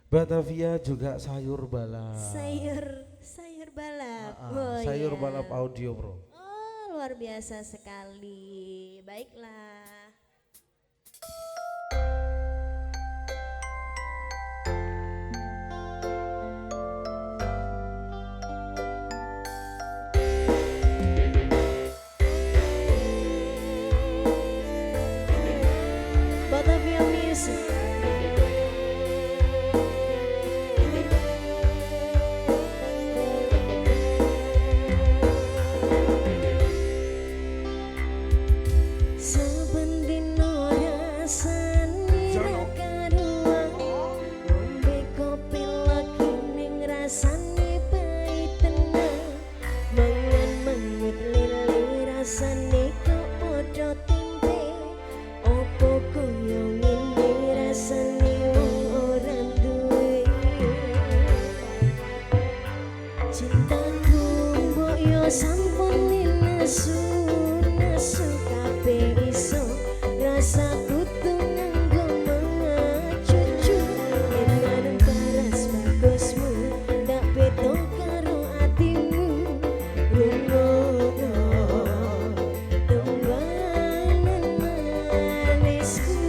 Batavia juga sayur balap. Sayur balap. Sayur iya. balap audio bro. Oh, luar biasa sekali. Baiklah. Batavia Music. Sampun nesu kabeh iso rasaku tuh nganggo mengacucu yen paras bagusmu ndak beda karo atimu rungono tunggalan manisku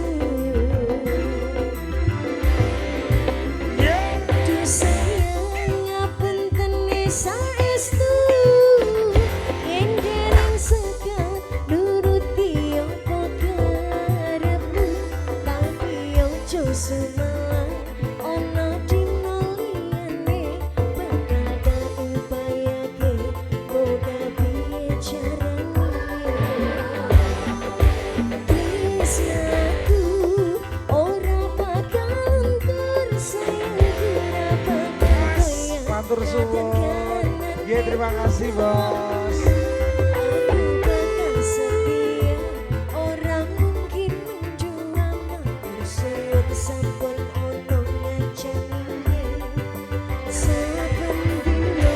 Duh sayang ngapunten saestu Sumalang ono dino liyane bakal tak upayake moga piye carane tresnaku ora bakal luntur sayangku ora bakal goyah Matur suwun. Nggih terima kasih bos. Aku bakal setia ora mungkin menjual matur suwun sampun ono ngajeni saben dino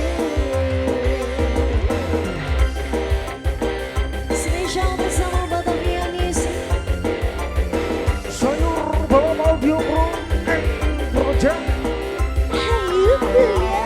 spesial bersama Batavia Music. Sayur balap audio bro. Project. Ayo kuya.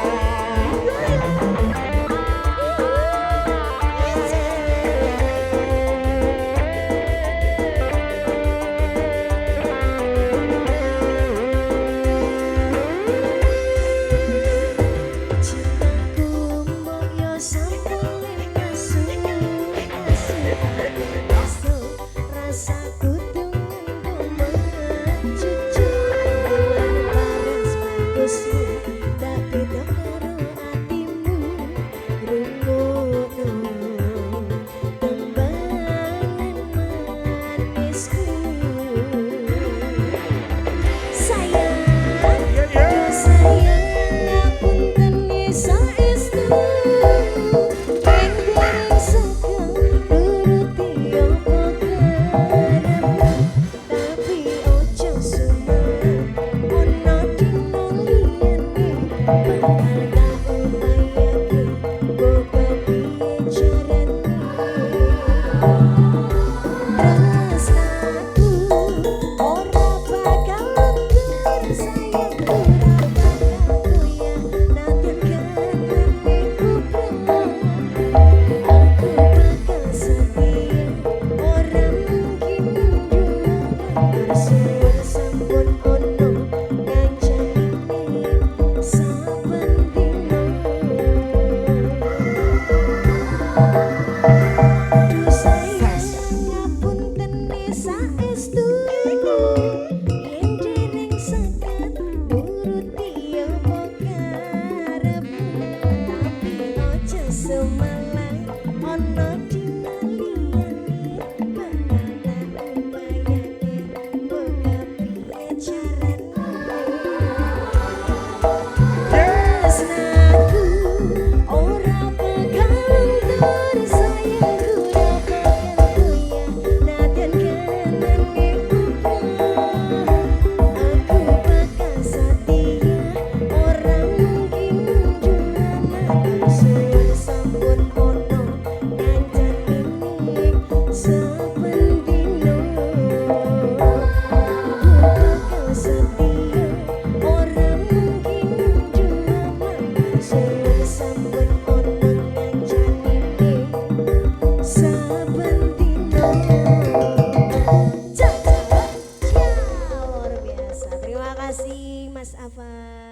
Safa.